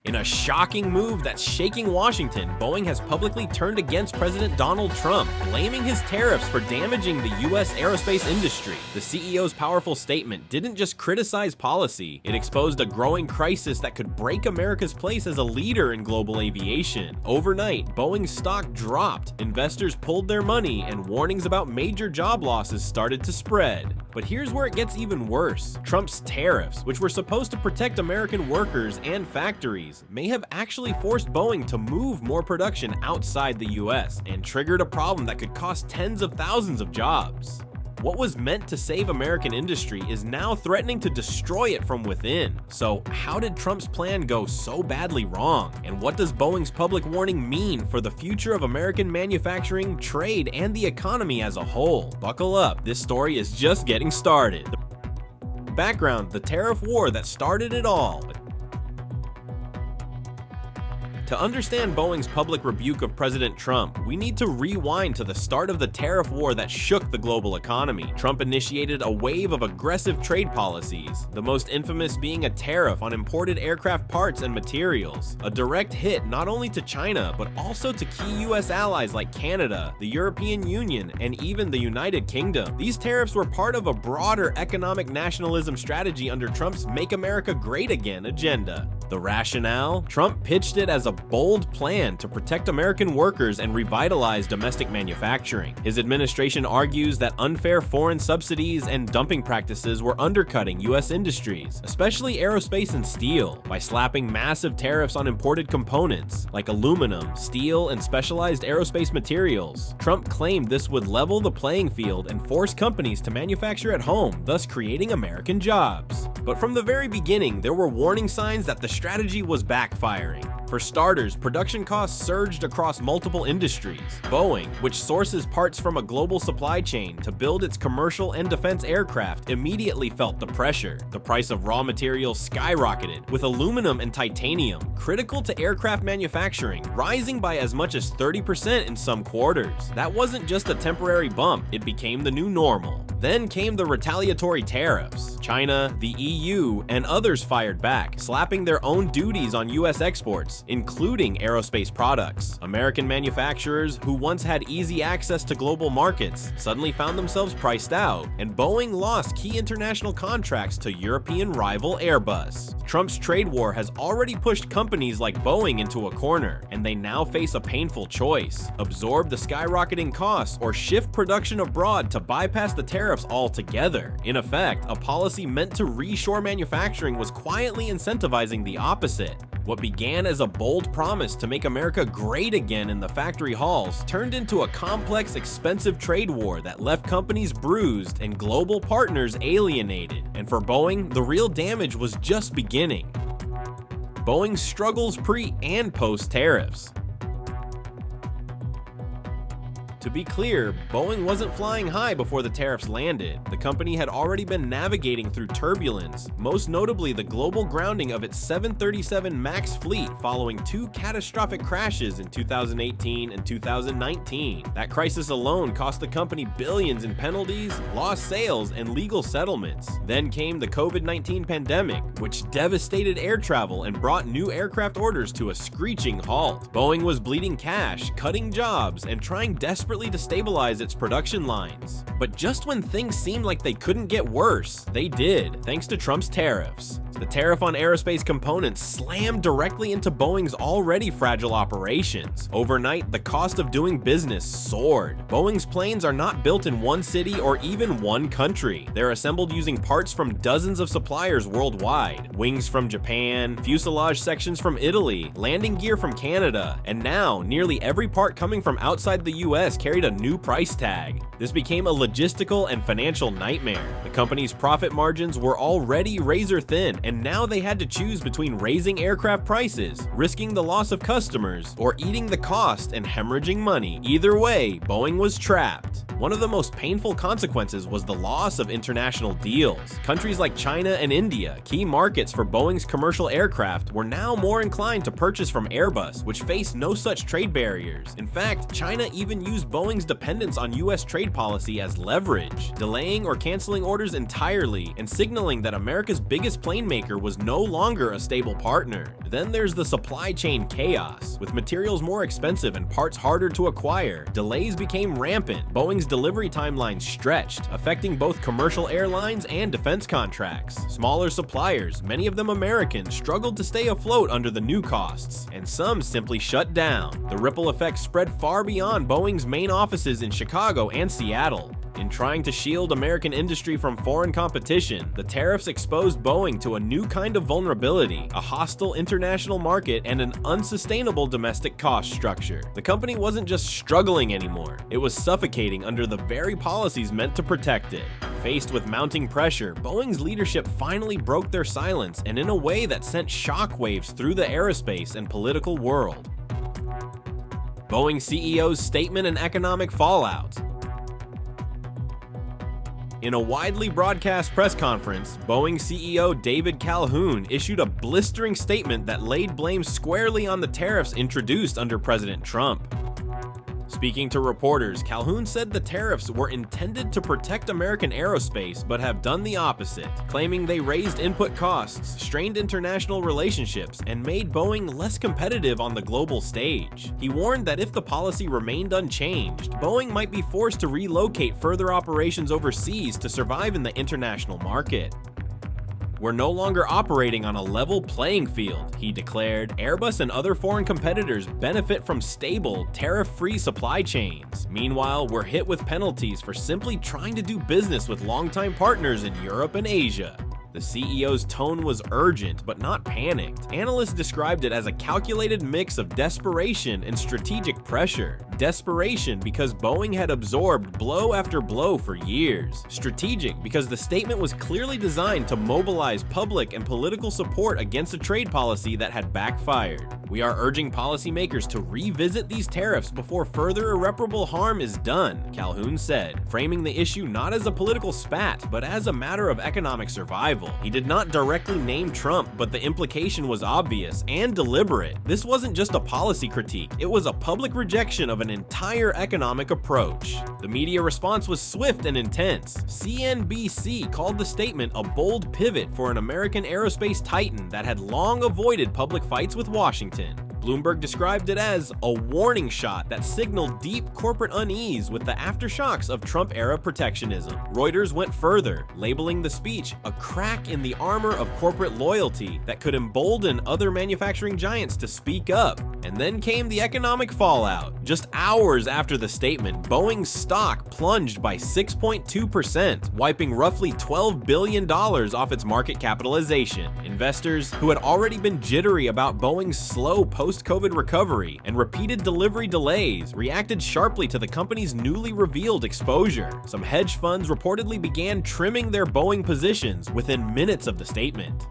In a shocking move that's shaking Washington, Boeing has publicly turned against President Donald Trump, blaming his tariffs for damaging the U.S. aerospace industry. The CEO's powerful statement didn't just criticize policy, it exposed a growing crisis that could break America's place as a leader in global aviation. Overnight, Boeing's stock dropped, investors pulled their money, and warnings about major job losses started to spread. But here's where it gets even worse. Trump's tariffs, which were supposed to protect American workers and factories, may have actually forced Boeing to move more production outside the US and triggered a problem that could cost tens of thousands of jobs. What was meant to save American industry is now threatening to destroy it from within. So how did Trump's plan go so badly wrong? And what does Boeing's public warning mean for the future of American manufacturing, trade, and the economy as a whole? Buckle up, this story is just getting started. Background: the tariff war that started it all. To understand Boeing's public rebuke of President Trump, we need to rewind to the start of the tariff war that shook the global economy. Trump initiated a wave of aggressive trade policies, the most infamous being a tariff on imported aircraft parts and materials, a direct hit not only to China, but also to key US allies like Canada, the European Union, and even the United Kingdom. These tariffs were part of a broader economic nationalism strategy under Trump's Make America Great Again agenda. The rationale? Trump pitched it as a bold plan to protect American workers and revitalize domestic manufacturing. His administration argues that unfair foreign subsidies and dumping practices were undercutting US industries, especially aerospace and steel, by slapping massive tariffs on imported components like aluminum, steel, and specialized aerospace materials. Trump claimed this would level the playing field and force companies to manufacture at home, thus creating American jobs. But from the very beginning, there were warning signs that the strategy was backfiring. For starters, production costs surged across multiple industries. Boeing, which sources parts from a global supply chain to build its commercial and defense aircraft, immediately felt the pressure. The price of raw materials skyrocketed, with aluminum and titanium, critical to aircraft manufacturing, rising by as much as 30% in some quarters. That wasn't just a temporary bump, it became the new normal. Then came the retaliatory tariffs. China, the EU, and others fired back, slapping their own duties on US exports, including aerospace products. American manufacturers, who once had easy access to global markets, suddenly found themselves priced out, and Boeing lost key international contracts to European rival Airbus. Trump's trade war has already pushed companies like Boeing into a corner, and they now face a painful choice: absorb the skyrocketing costs or shift production abroad to bypass the tariffs altogether. In effect, a policy meant to reshore manufacturing was quietly incentivizing the opposite. What began as a bold promise to make America great again in the factory halls turned into a complex, expensive trade war that left companies bruised and global partners alienated. And for Boeing, the real damage was just beginning. Boeing's struggles pre- and post-tariffs. To be clear, Boeing wasn't flying high before the tariffs landed. The company had already been navigating through turbulence, most notably the global grounding of its 737 MAX fleet following two catastrophic crashes in 2018 and 2019. That crisis alone cost the company billions in penalties, lost sales, and legal settlements. Then came the COVID-19 pandemic, which devastated air travel and brought new aircraft orders to a screeching halt. Boeing was bleeding cash, cutting jobs, and trying desperately to stabilize its production lines. But just when things seemed like they couldn't get worse, they did, thanks to Trump's tariffs. The tariff on aerospace components slammed directly into Boeing's already fragile operations. Overnight, the cost of doing business soared. Boeing's planes are not built in one city or even one country. They're assembled using parts from dozens of suppliers worldwide. Wings from Japan, fuselage sections from Italy, landing gear from Canada, and now nearly every part coming from outside the US carried a new price tag. This became a logistical and financial nightmare. The company's profit margins were already razor thin, and now they had to choose between raising aircraft prices, risking the loss of customers, or eating the cost and hemorrhaging money. Either way, Boeing was trapped. One of the most painful consequences was the loss of international deals. Countries like China and India, key markets for Boeing's commercial aircraft, were now more inclined to purchase from Airbus, which faced no such trade barriers. In fact, China even used Boeing's dependence on US trade policy as leverage, delaying or canceling orders entirely and signaling that America's biggest plane maker was no longer a stable partner. Then there's the supply chain chaos. With materials more expensive and parts harder to acquire, delays became rampant. Boeing's delivery timelines stretched, affecting both commercial airlines and defense contracts. Smaller suppliers, many of them American, struggled to stay afloat under the new costs, and some simply shut down. The ripple effect spread far beyond Boeing's main offices in Chicago and Seattle. In trying to shield American industry from foreign competition, the tariffs exposed Boeing to a new kind of vulnerability, a hostile international market and an unsustainable domestic cost structure. The company wasn't just struggling anymore, it was suffocating under the very policies meant to protect it. Faced with mounting pressure, Boeing's leadership finally broke their silence, and in a way that sent shockwaves through the aerospace and political world. Boeing CEO's statement and economic fallout. In a widely broadcast press conference, Boeing CEO David Calhoun issued a blistering statement that laid blame squarely on the tariffs introduced under President Trump. Speaking to reporters, Calhoun said the tariffs were intended to protect American aerospace but have done the opposite, claiming they raised input costs, strained international relationships, and made Boeing less competitive on the global stage. He warned that if the policy remained unchanged, Boeing might be forced to relocate further operations overseas to survive in the international market. "We're no longer operating on a level playing field," he declared. "Airbus and other foreign competitors benefit from stable, tariff-free supply chains. Meanwhile, we're hit with penalties for simply trying to do business with longtime partners in Europe and Asia." The CEO's tone was urgent, but not panicked. Analysts described it as a calculated mix of desperation and strategic pressure. Desperation because Boeing had absorbed blow after blow for years. Strategic because the statement was clearly designed to mobilize public and political support against a trade policy that had backfired. "We are urging policymakers to revisit these tariffs before further irreparable harm is done," Calhoun said, framing the issue not as a political spat, but as a matter of economic survival. He did not directly name Trump, but the implication was obvious and deliberate. This wasn't just a policy critique, it was a public rejection of an entire economic approach. The media response was swift and intense. CNBC called the statement a bold pivot for an American aerospace titan that had long avoided public fights with Washington. Bloomberg described it as a warning shot that signaled deep corporate unease with the aftershocks of Trump-era protectionism. Reuters went further, labeling the speech a crack in the armor of corporate loyalty that could embolden other manufacturing giants to speak up. And then came the economic fallout. Just hours after the statement, Boeing's stock plunged by 6.2%, wiping roughly $12 billion off its market capitalization. Investors, who had already been jittery about Boeing's slow post-COVID recovery and repeated delivery delays, reacted sharply to the company's newly revealed exposure. Some hedge funds reportedly began trimming their Boeing positions within minutes of the statement.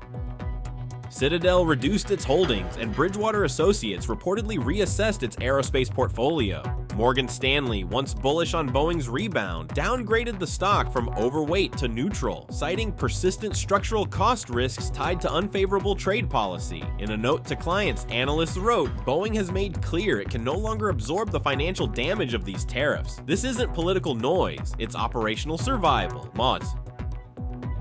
Citadel reduced its holdings, and Bridgewater Associates reportedly reassessed its aerospace portfolio. Morgan Stanley, once bullish on Boeing's rebound, downgraded the stock from overweight to neutral, citing persistent structural cost risks tied to unfavorable trade policy. In a note to clients, analysts wrote, "Boeing has made clear it can no longer absorb the financial damage of these tariffs. This isn't political noise, it's operational survival." Mods.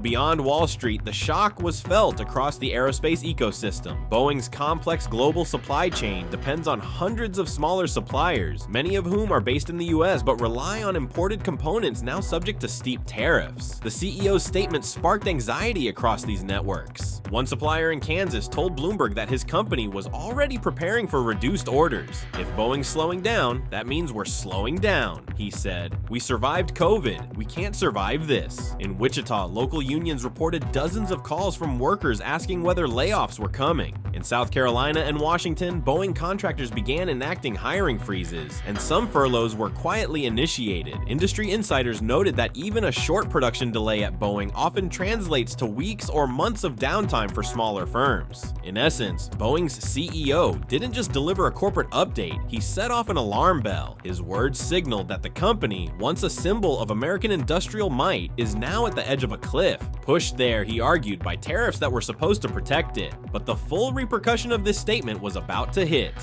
Beyond Wall Street, the shock was felt across the aerospace ecosystem. Boeing's complex global supply chain depends on hundreds of smaller suppliers, many of whom are based in the US but rely on imported components now subject to steep tariffs. The CEO's statement sparked anxiety across these networks. One supplier in Kansas told Bloomberg that his company was already preparing for reduced orders. "If Boeing's slowing down, that means we're slowing down," he said. "We survived COVID. We can't survive this." In Wichita, local unions reported dozens of calls from workers asking whether layoffs were coming. In South Carolina and Washington, Boeing contractors began enacting hiring freezes, and some furloughs were quietly initiated. Industry insiders noted that even a short production delay at Boeing often translates to weeks or months of downtime for smaller firms. In essence, Boeing's CEO didn't just deliver a corporate update, he set off an alarm bell. His words signaled that the company, once a symbol of American industrial might, is now at the edge of a cliff. Pushed there, he argued, by tariffs that were supposed to protect it. But the full repercussion of this statement was about to hit.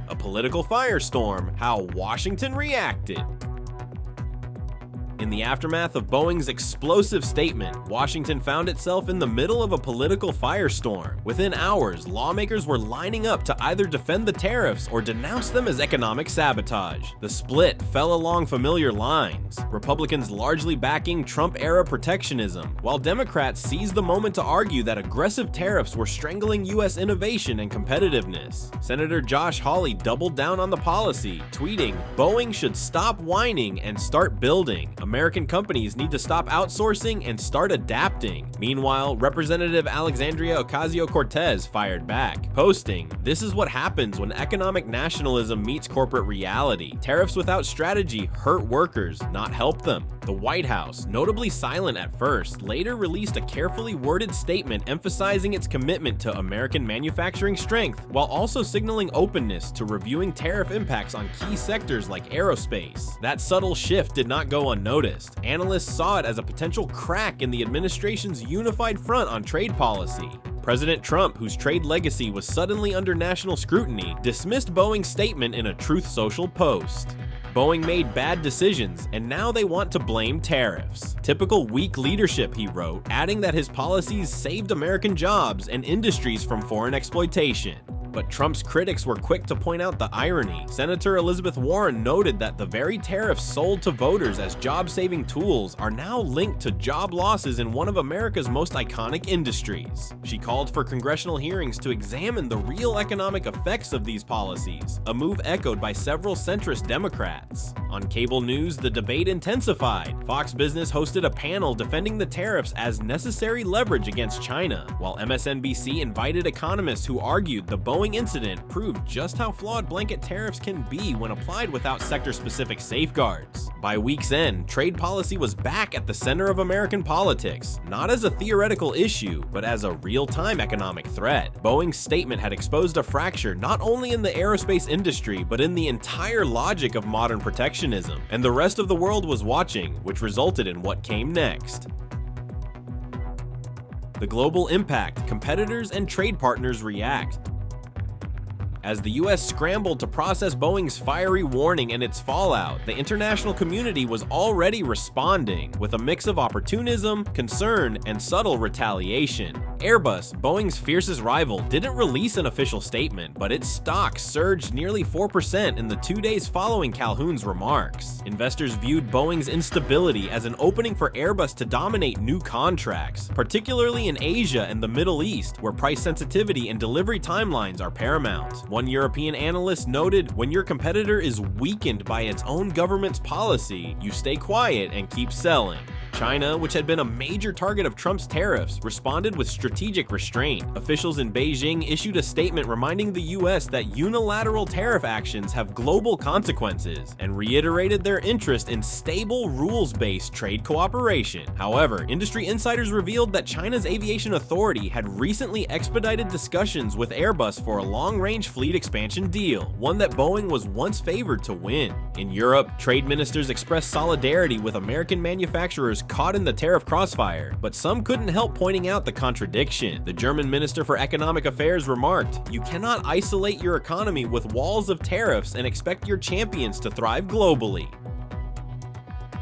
A political firestorm, how Washington reacted. In the aftermath of Boeing's explosive statement, Washington found itself in the middle of a political firestorm. Within hours, lawmakers were lining up to either defend the tariffs or denounce them as economic sabotage. The split fell along familiar lines, Republicans largely backing Trump-era protectionism, while Democrats seized the moment to argue that aggressive tariffs were strangling U.S. innovation and competitiveness. Senator Josh Hawley doubled down on the policy, tweeting, "Boeing should stop whining and start building. American companies need to stop outsourcing and start adapting." Meanwhile, Representative Alexandria Ocasio-Cortez fired back, posting, "This is what happens when economic nationalism meets corporate reality. Tariffs without strategy hurt workers, not help them." The White House, notably silent at first, later released a carefully worded statement emphasizing its commitment to American manufacturing strength, while also signaling openness to reviewing tariff impacts on key sectors like aerospace. That subtle shift did not go unnoticed. Analysts saw it as a potential crack in the administration's unified front on trade policy. President Trump, whose trade legacy was suddenly under national scrutiny, dismissed Boeing's statement in a Truth Social post. Boeing made bad decisions, and now they want to blame tariffs. Typical weak leadership, he wrote, adding that his policies saved American jobs and industries from foreign exploitation. But Trump's critics were quick to point out the irony. Senator Elizabeth Warren noted that the very tariffs sold to voters as job-saving tools are now linked to job losses in one of America's most iconic industries. She called for congressional hearings to examine the real economic effects of these policies, a move echoed by several centrist Democrats. On cable news, the debate intensified. Fox Business hosted a panel defending the tariffs as necessary leverage against China, while MSNBC invited economists who argued the Boeing incident proved just how flawed blanket tariffs can be when applied without sector-specific safeguards. By week's end, trade policy was back at the center of American politics, not as a theoretical issue, but as a real-time economic threat. Boeing's statement had exposed a fracture not only in the aerospace industry, but in the entire logic of modern protectionism, and the rest of the world was watching, which resulted in what came next. The global impact, competitors and trade partners react. As the US scrambled to process Boeing's fiery warning and its fallout, the international community was already responding with a mix of opportunism, concern, and subtle retaliation. Airbus, Boeing's fiercest rival, didn't release an official statement, but its stock surged nearly 4% in the 2 days following Calhoun's remarks. Investors viewed Boeing's instability as an opening for Airbus to dominate new contracts, particularly in Asia and the Middle East, where price sensitivity and delivery timelines are paramount. One European analyst noted, "When your competitor is weakened by its own government's policy, you stay quiet and keep selling." China, which had been a major target of Trump's tariffs, responded with strategic restraint. Officials in Beijing issued a statement reminding the US that unilateral tariff actions have global consequences, and reiterated their interest in stable, rules-based trade cooperation. However, industry insiders revealed that China's aviation authority had recently expedited discussions with Airbus for a long-range fleet expansion deal, one that Boeing was once favored to win. In Europe, trade ministers expressed solidarity with American manufacturers caught in the tariff crossfire, but some couldn't help pointing out the contradiction. The German Minister for Economic Affairs remarked, "You cannot isolate your economy with walls of tariffs and expect your champions to thrive globally."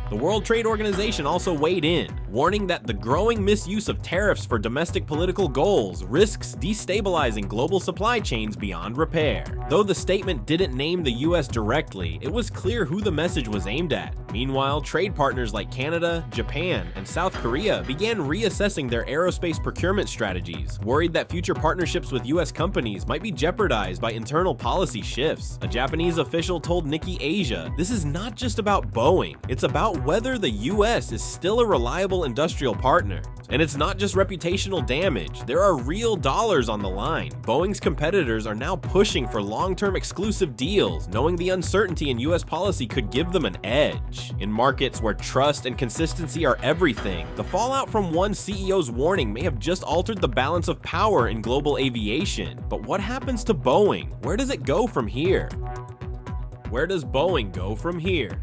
The World Trade Organization also weighed in, warning that the growing misuse of tariffs for domestic political goals risks destabilizing global supply chains beyond repair. Though the statement didn't name the US directly, it was clear who the message was aimed at. Meanwhile, trade partners like Canada, Japan, and South Korea began reassessing their aerospace procurement strategies, worried that future partnerships with US companies might be jeopardized by internal policy shifts. A Japanese official told Nikkei Asia, "This is not just about Boeing, it's about whether the US is still a reliable industrial partner. And it's not just reputational damage, there are real dollars on the line. Boeing's competitors are now pushing for long-term exclusive deals, knowing the uncertainty in US policy could give them an edge. In markets where trust and consistency are everything, the fallout from one CEO's warning may have just altered the balance of power in global aviation. But what happens to Boeing? Where does it go from here? Where does Boeing go from here?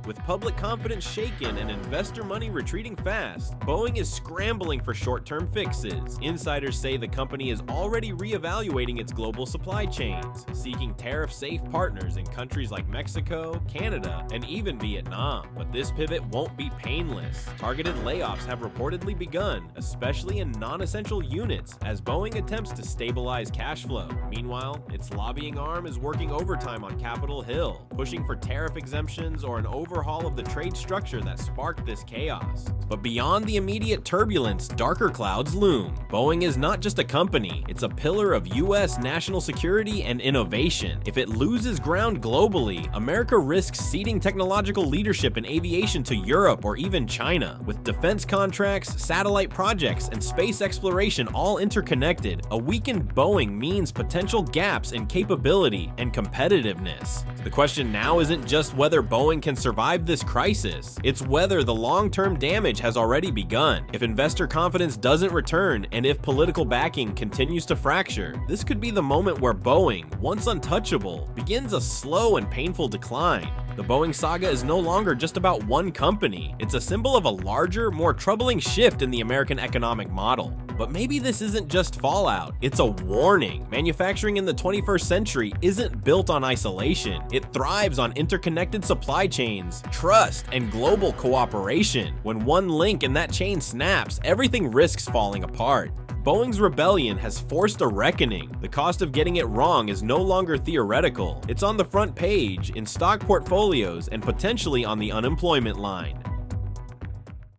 With public confidence shaken and investor money retreating fast, Boeing is scrambling for short-term fixes. Insiders say the company is already reevaluating its global supply chains, seeking tariff-safe partners in countries like Mexico, Canada, and even Vietnam. But this pivot won't be painless. Targeted layoffs have reportedly begun, especially in non-essential units, as Boeing attempts to stabilize cash flow. Meanwhile, its lobbying arm is working overtime on Capitol Hill, pushing for tariff exemptions or an overhaul of the trade structure that sparked this chaos. But beyond the immediate turbulence, darker clouds loom. Boeing is not just a company, it's a pillar of US national security and innovation. If it loses ground globally, America risks ceding technological leadership in aviation to Europe or even China. With defense contracts, satellite projects, and space exploration all interconnected, a weakened Boeing means potential gaps in capability and competitiveness. The question now isn't just whether Boeing can survive this crisis, it's whether the long-term damage has already begun. If investor confidence doesn't return, and if political backing continues to fracture, this could be the moment where Boeing, once untouchable, begins a slow and painful decline. The Boeing saga is no longer just about one company. It's a symbol of a larger, more troubling shift in the American economic model. But maybe this isn't just fallout, it's a warning. Manufacturing in the 21st century isn't built on isolation. It thrives on interconnected supply chains, trust, and global cooperation. When one link in that chain snaps, everything risks falling apart. Boeing's rebellion has forced a reckoning. The cost of getting it wrong is no longer theoretical. It's on the front page, in stock portfolios, and potentially on the unemployment line.